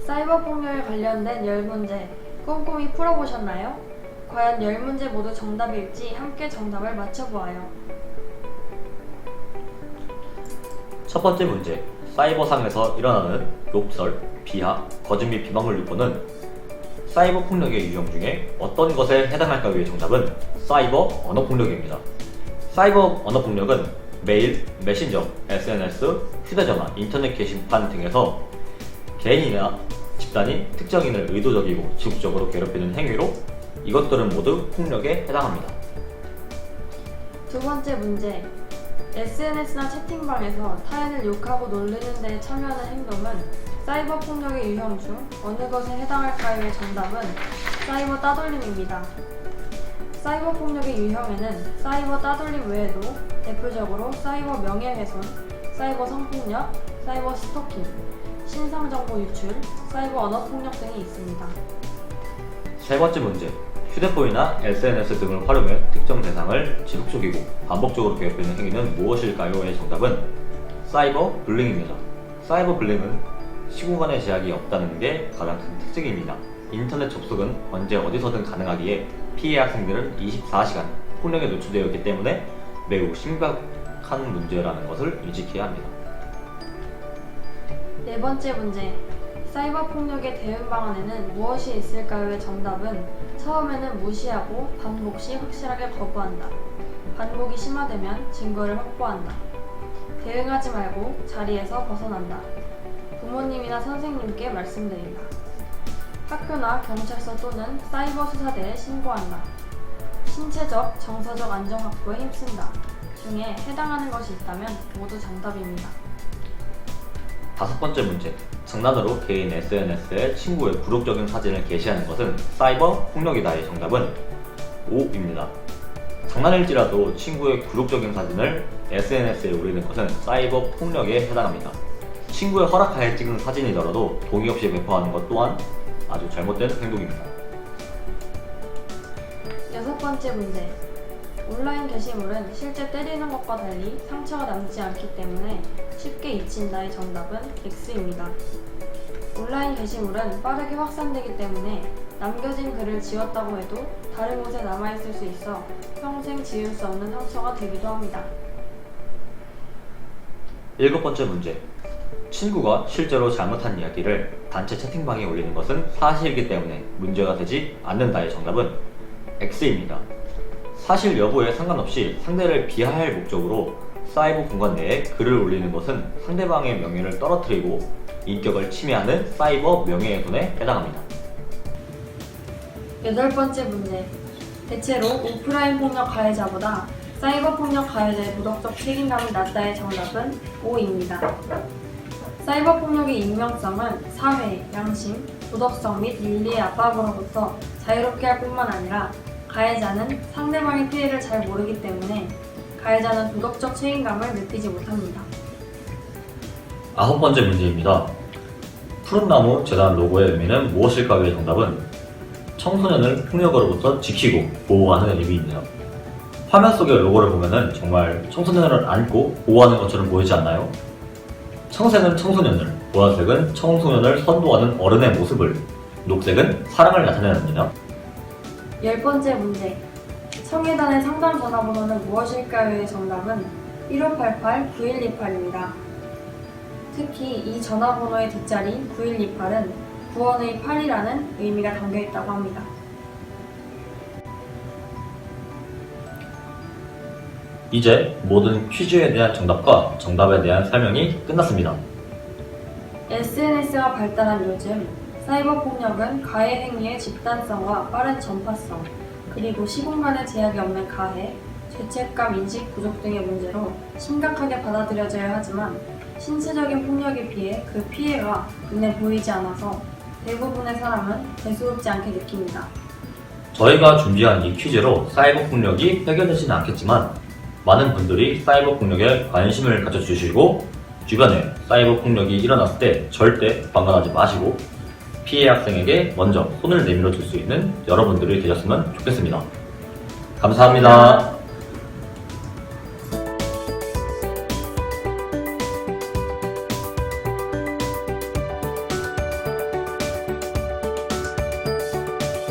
사이버 폭력에 관련된 10문제 꼼꼼히 풀어보셨나요? 과연 10문제 모두 정답일지 함께 정답을 맞춰보아요. 첫 번째 문제, 사이버상에서 일어나는 욕설, 비하, 거짓 및 비방을 유포는 사이버 폭력의 유형 중에 어떤 것에 해당할까요의 정답은 사이버 언어폭력입니다. 사이버 언어폭력은 메일, 메신저, SNS, 휴대전화, 인터넷 게시판 등에서 개인이나 집단이 특정인을 의도적이고 지속적으로 괴롭히는 행위로 이것들은 모두 폭력에 해당합니다. 두 번째 문제, SNS나 채팅방에서 타인을 욕하고 놀리는 데 참여하는 행동은 사이버 폭력의 유형 중 어느 것에 해당할까요의 정답은 사이버 따돌림입니다. 사이버 폭력의 유형에는 사이버 따돌림 외에도 대표적으로 사이버 명예훼손, 사이버 성폭력, 사이버 스토킹, 신상정보 유출, 사이버 언어폭력 등이 있습니다. 세 번째 문제, 휴대폰이나 SNS 등을 활용해 특정 대상을 지속적이고 반복적으로 괴롭히는 행위는 무엇일까요?의 정답은 사이버 불링입니다. 사이버 불링은 시공간의 제약이 없다는 게 가장 큰 특징입니다. 인터넷 접속은 언제 어디서든 가능하기에 피해 학생들은 24시간 폭력에 노출되어 있기 때문에 매우 심각한 문제라는 것을 인식해야 합니다. 네 번째 문제, 사이버 폭력의 대응 방안에는 무엇이 있을까요의 정답은 처음에는 무시하고 반복 시 확실하게 거부한다. 반복이 심화되면 증거를 확보한다. 대응하지 말고 자리에서 벗어난다. 부모님이나 선생님께 말씀드린다. 학교나 경찰서 또는 사이버 수사대에 신고한다. 신체적, 정서적 안정 확보에 힘쓴다. 중에 해당하는 것이 있다면 모두 정답입니다. 다섯 번째 문제, 장난으로 개인 SNS에 친구의 굴욕적인 사진을 게시하는 것은 사이버 폭력이다의 정답은 O입니다. 장난일지라도 친구의 굴욕적인 사진을 SNS에 올리는 것은 사이버 폭력에 해당합니다. 친구의 허락하에 찍은 사진이더라도 동의 없이 배포하는 것 또한 아주 잘못된 행동입니다. 여섯 번째 문제, 온라인 게시물은 실제 때리는 것과 달리 상처가 남지 않기 때문에 쉽게 잊힌다의 정답은 X입니다. 온라인 게시물은 빠르게 확산되기 때문에 남겨진 글을 지웠다고 해도 다른 곳에 남아있을 수 있어 평생 지울 수 없는 상처가 되기도 합니다. 일곱 번째 문제, 친구가 실제로 잘못한 이야기를 단체 채팅방에 올리는 것은 사실이기 때문에 문제가 되지 않는다의 정답은 X입니다. 사실 여부에 상관없이 상대를 비하할 목적으로 사이버 공간 내에 글을 올리는 것은 상대방의 명예를 떨어뜨리고 인격을 침해하는 사이버 명예훼손에 해당합니다. 여덟 번째 문제, 대체로 오프라인 폭력 가해자보다 사이버 폭력 가해자의 도덕적 책임감이 낮다의 정답은 O입니다. 사이버 폭력의 익명성은 사회, 양심, 도덕성 및 윤리의 압박으로부터 자유롭게 할 뿐만 아니라 가해자는 상대방의 피해를 잘 모르기 때문에 가해자는 도덕적 책임감을 느끼지 못합니다. 아홉 번째 문제입니다. 푸른나무 재단 로고의 의미는 무엇일까요의 정답은 청소년을 폭력으로부터 지키고 보호하는 의미입니다. 화면 속의 로고를 보면은 정말 청소년을 안고 보호하는 것처럼 보이지 않나요? 청색은 청소년을, 보라색은 청소년을 선도하는 어른의 모습을, 녹색은 사랑을 나타내는니다. 열 번째 문제, 청해단의 상담 전화번호는 무엇일까요의 정답은 1588-9128입니다. 특히 이 전화번호의 뒷자리인 9128은 구원의 8이라는 의미가 담겨있다고 합니다. 이제 모든 퀴즈에 대한 정답과 정답에 대한 설명이 끝났습니다. SNS가 발달한 요즘 사이버 폭력은 가해 행위의 집단성과 빠른 전파성, 그리고 시공간의 제약이 없는 가해, 죄책감 인식 부족 등의 문제로 심각하게 받아들여져야 하지만 신체적인 폭력에 비해 그 피해가 눈에 보이지 않아서 대부분의 사람은 대수롭지 않게 느낍니다. 저희가 준비한 이 퀴즈로 사이버 폭력이 해결되지는 않겠지만 많은 분들이 사이버 폭력에 관심을 가져주시고 주변에 사이버 폭력이 일어났을 때 절대 방관하지 마시고 피해 학생에게 먼저 손을 내밀어 줄 수 있는 여러분들이 되셨으면 좋겠습니다. 감사합니다.